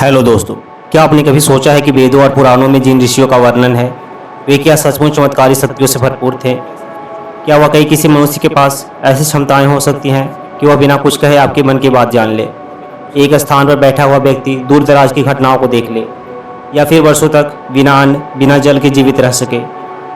Hello दोस्तों, क्या आपने कभी सोचा है कि वेदों और पुराणों में जिन ऋषियों का वर्णन है वे क्या सचमुच चमत्कारी शक्तियों से भरपूर थे? क्या वाकई किसी मनुष्य के पास ऐसी क्षमताएं हो सकती हैं कि वह बिना कुछ कहे आपके मन की बात जान ले? एक स्थान पर बैठा हुआ व्यक्ति दूर दराज की घटनाओं को देख ले, या फिर वर्षों तक बिना अन्न बिना जल के जीवित रह सके।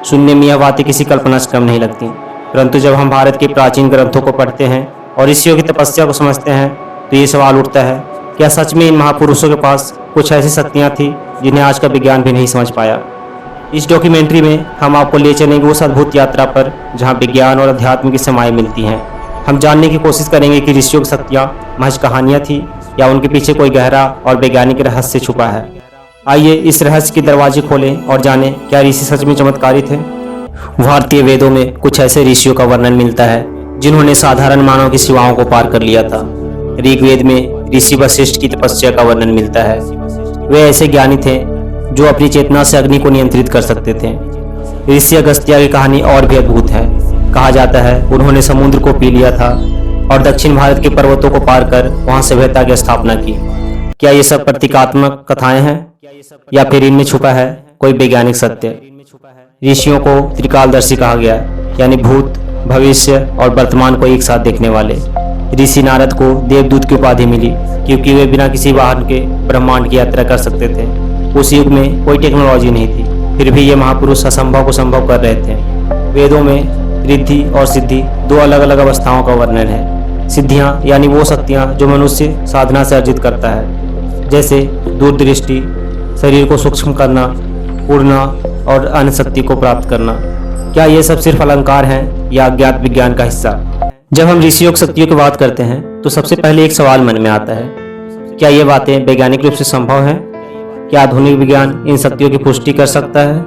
सुनने में यह बातें किसी कल्पना से कम नहीं लगती, परंतु जब हम भारत के प्राचीन ग्रंथों को पढ़ते हैं और ऋषियों की तपस्या को समझते हैं तो ये सवाल उठता है, क्या सच में इन महापुरुषों के पास कुछ ऐसी शक्तियाँ थी जिन्हें आज का विज्ञान भी नहीं समझ पाया? इस डॉक्यूमेंट्री में हम आपको ले चलेंगे उस अद्भुत यात्रा पर जहाँ विज्ञान और अध्यात्म की समाएं मिलती हैं। हम जानने की कोशिश करेंगे कि ऋषियों की शक्तियाँ महज कहानियाँ थी या उनके पीछे कोई गहरा और वैज्ञानिक रहस्य छुपा है। आइए इस रहस्य के दरवाजे खोलें और जानें, क्या ऋषि सच में चमत्कारी थे? भारतीय वेदों में कुछ ऐसे ऋषियों का वर्णन मिलता है जिन्होंने साधारण मानव की सीमाओं को पार कर लिया था। ऋग्वेद में ऋषि वशिष्ठ की तपस्या का वर्णन मिलता है। वे ऐसे ज्ञानी थे जो अपनी चेतना से अग्नि को नियंत्रित कर सकते थे। ऋषि अगस्त्य की कहानी और भी अद्भुत है। कहा जाता है उन्होंने समुद्र को पी लिया था और दक्षिण भारत के पर्वतों को पार कर वहां सभ्यता की स्थापना की। क्या ये सब प्रतीकात्मक कथाएं हैं या फिर इनमें छुपा है कोई वैज्ञानिक सत्य? ऋषियों को त्रिकालदर्शी कहा गया, यानी भूत, भविष्य और वर्तमान को एक साथ देखने वाले। ऋषि नारद को देवदूत की उपाधि मिली क्योंकि वे बिना किसी वाहन के ब्रह्मांड की यात्रा कर सकते थे। उस युग में कोई टेक्नोलॉजी नहीं थी, फिर भी ये महापुरुष असंभव को संभव कर रहे थे। वेदों में रिद्धि और सिद्धि दो अलग अलग अवस्थाओं का वर्णन है। सिद्धियां यानी वो शक्तियां जो मनुष्य साधना से अर्जित करता है, जैसे दूरदृष्टि, शरीर को सूक्ष्म करना, उड़ना और अन्य शक्ति को प्राप्त करना। क्या ये सब सिर्फ अलंकार हैं या अज्ञात विज्ञान का हिस्सा? जब हम ऋषियों की शक्तियों की बात करते हैं तो सबसे पहले एक सवाल मन में आता है, क्या ये बातें वैज्ञानिक रूप से संभव हैं? क्या आधुनिक विज्ञान इन शक्तियों की पुष्टि कर सकता है?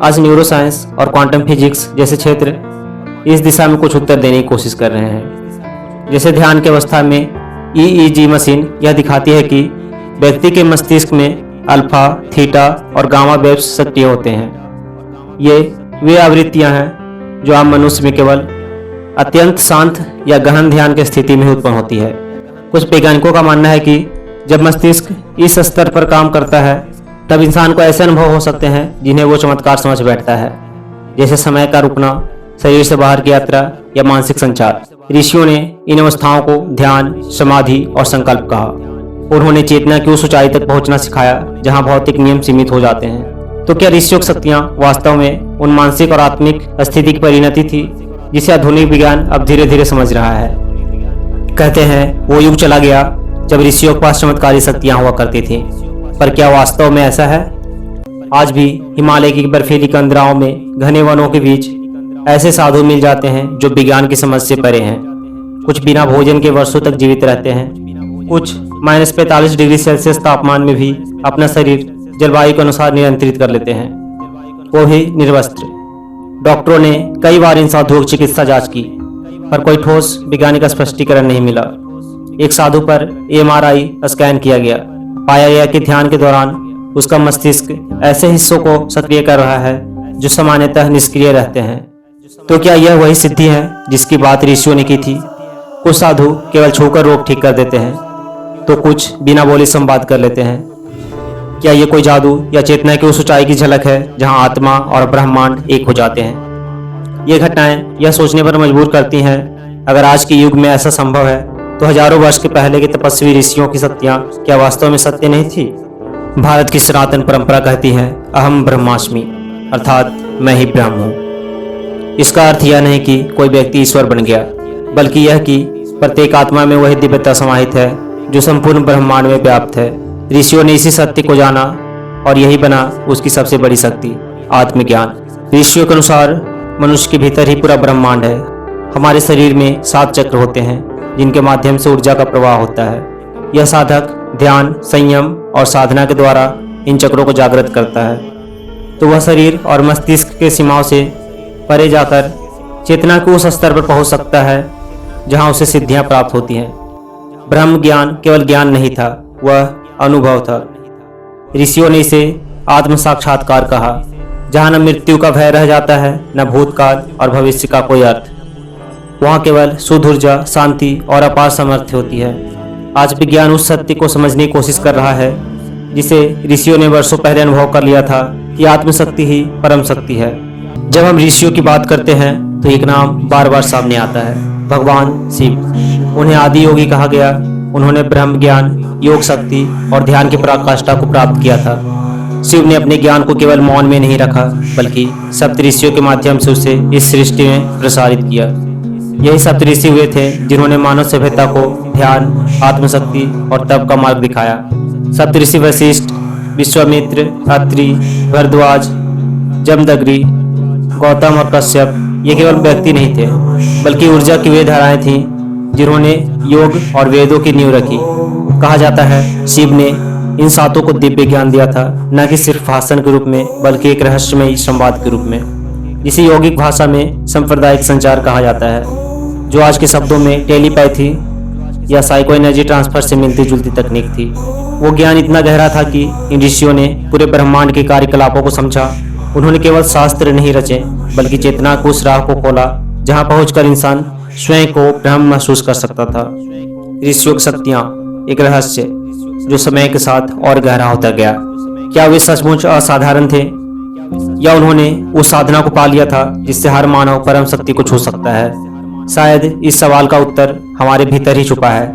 आज न्यूरोसाइंस और क्वांटम फिजिक्स जैसे क्षेत्र इस दिशा में कुछ उत्तर देने की कोशिश कर रहे हैं। जैसे ध्यान की अवस्था में EEG मशीन यह दिखाती है कि व्यक्ति के मस्तिष्क में अल्फा, थीटा और गामा वेव्स सक्रिय होते हैं। ये वे आवृत्तियां हैं जो आम मनुष्य में केवल अत्यंत शांत या गहन ध्यान की स्थिति में उत्पन्न होती है। कुछ वैज्ञानिकों का मानना है कि जब मस्तिष्क इस स्तर पर काम करता है तब इंसान को ऐसे अनुभव हो सकते हैं जिन्हें वो चमत्कार समझ बैठता है, जैसे समय का रुकना, शरीर से बाहर की यात्रा या मानसिक संचार। ऋषियों ने इन अवस्थाओं को ध्यान, समाधि और संकल्प कहा। उन्होंने चेतना की उस ऊंचाई तक पहुंचना सिखाया जहां भौतिक नियम सीमित हो जाते हैं। तो क्या ऋषियों की शक्तियां वास्तव में उन मानसिक और आत्मिक स्थिति की परिणति थी जिसे आधुनिक विज्ञान अब धीरे धीरे समझ रहा है? कहते हैं वो युग चला गया जब ऋषियों के पास चमत्कारी शक्तियां हुआ करती थी, पर क्या वास्तव में ऐसा है? आज भी हिमालय की बर्फीली कंदराओं में घने वनों के बीच ऐसे साधु मिल जाते हैं जो विज्ञान की समझ से परे हैं। कुछ बिना भोजन के वर्षों तक जीवित रहते हैं, कुछ -45 डिग्री सेल्सियस तापमान में भी अपना शरीर जलवायु के अनुसार नियंत्रित कर लेते हैं, वो भी निर्वस्त्र। डॉक्टरों ने कई बार इन साधुओं की चिकित्सा जांच की, पर कोई ठोस वैज्ञानिक स्पष्टीकरण नहीं मिला। एक साधु पर MRI स्कैन किया गया, पाया गया कि ध्यान के दौरान उसका मस्तिष्क ऐसे हिस्सों को सक्रिय कर रहा है जो सामान्यतः निष्क्रिय रहते हैं। तो क्या यह वही सिद्धि है जिसकी बात ऋषियों ने की थी? कुछ साधु केवल छूकर रोग ठीक कर देते हैं, तो कुछ बिना बोले संवाद कर लेते हैं। क्या ये कोई जादू या चेतना की उस ऊंचाई की झलक है जहां आत्मा और ब्रह्मांड एक हो जाते हैं? ये घटनाएं यह सोचने पर मजबूर करती हैं, अगर आज के युग में ऐसा संभव है तो हजारों वर्ष के पहले के तपस्वी ऋषियों की शक्तियां क्या वास्तव में सत्य नहीं थी? भारत की सनातन परंपरा कहती है अहम ब्रह्मास्मि, अर्थात मैं ही ब्रह्म हूँ। इसका अर्थ यह नहीं कि कोई व्यक्ति ईश्वर बन गया, बल्कि यह कि प्रत्येक आत्मा में वही दिव्यता समाहित है जो संपूर्ण ब्रह्मांड में व्याप्त है। ऋषियों ने इसी सत्य को जाना और यही बना उसकी सबसे बड़ी शक्ति, आत्मज्ञान। ऋषियों के अनुसार मनुष्य के भीतर ही पूरा ब्रह्मांड है। हमारे शरीर में 7 चक्र होते हैं जिनके माध्यम से ऊर्जा का प्रवाह होता है। यह साधक ध्यान, संयम और साधना के द्वारा इन चक्रों को जागृत करता है, तो वह शरीर और मस्तिष्क के सीमाओं से परे जाकर चेतना के उस स्तर पर पहुंच सकता है जहां उसे सिद्धियां प्राप्त होती हैं। ब्रह्म ज्ञान केवल ज्ञान नहीं था, वह अनुभव था। ऋषियों ने इसे आत्म साक्षात्कार कहा, जहां न मृत्यु का भय रह जाता है, न भूतकाल और भविष्य का कोई अर्थ। वहाँ केवल शुद्ध ऊर्जा, शांति और अपार सामर्थ्य होती है। आज विज्ञान उस सत्य को समझने की कोशिश कर रहा है जिसे ऋषियों ने वर्षों पहले अनुभव कर लिया था कि आत्मशक्ति ही परम शक्ति है। जब हम ऋषियों की बात करते हैं तो एक नाम बार बार सामने आता है, भगवान शिव। उन्हें आदि योगी कहा गया। उन्होंने ब्रह्म ज्ञान, योग शक्ति और ध्यान की पराकाष्ठा को प्राप्त किया था। शिव ने अपने ज्ञान को केवल मौन में नहीं रखा, बल्कि सप्तऋषियों के माध्यम से उसे इस सृष्टि में प्रसारित किया। यही सप्तऋषि हुए थे जिन्होंने मानव सभ्यता को ध्यान, आत्मशक्ति और तप का मार्ग दिखाया। सप्तऋषि वशिष्ठ, विश्वामित्र, अत्रि, भरद्वाज, जमदग्नि, गौतम और कश्यप ये केवल व्यक्ति नहीं थे, बल्कि ऊर्जा की वे धाराएं थीं जिन्होंने योग और वेदों की नींव रखी। कहा जाता है शिव ने इन सातों को दिव्य ज्ञान दिया था, न कि सिर्फ भाषण के रूप में, बल्कि एक रहस्यमय संवाद के रूप में, जिसे यौगिक भाषा में सांप्रदायिक संचार कहा जाता है, जो आज के शब्दों में टेलीपैथी या साइको एनर्जी ट्रांसफर से मिलती जुलती तकनीक थी। वो ज्ञान इतना गहरा था कि इन ऋषियों ने पूरे ब्रह्मांड के कार्यकलापों को समझा। उन्होंने केवल शास्त्र नहीं रचे, बल्कि चेतना को उस राह को खोला जहाँ पहुंचकर इंसान स्वयं को ब्रह्म महसूस कर सकता था। ऋषियों की शक्तियाँ एक रहस्य जो समय के साथ और गहरा होता गया। क्या वे सचमुच असाधारण थे, या उन्होंने उस साधना को पा लिया था जिससे हर मानव परम शक्ति को छू सकता है? शायद इस सवाल का उत्तर हमारे भीतर ही छुपा है।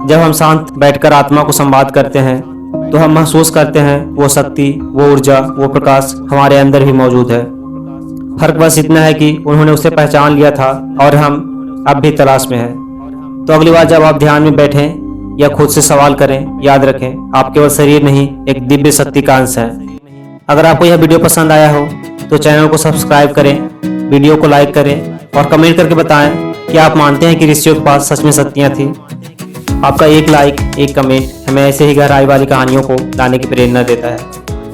जब हम शांत बैठकर आत्मा को संवाद करते हैं तो हम महसूस करते हैं वो शक्ति, वो ऊर्जा, वो प्रकाश हमारे अंदर भी मौजूद है। फर्क बस इतना है कि उन्होंने उसे पहचान लिया था और हम अब भी तलाश में हैं। तो अगली बार जब आप ध्यान में बैठें या खुद से सवाल करें, याद रखें आप केवल शरीर नहीं, एक दिव्य शक्ति का अंश हैं। अगर आपको यह वीडियो पसंद आया हो तो चैनल को सब्सक्राइब करें, वीडियो को लाइक करें और कमेंट करके बताएं कि आप मानते हैं कि ऋषियों के पास सच में शक्तियाँ थी। आपका एक लाइक, एक कमेंट हमें ऐसे ही गहराई वाली कहानियों को लाने की प्रेरणा देता है।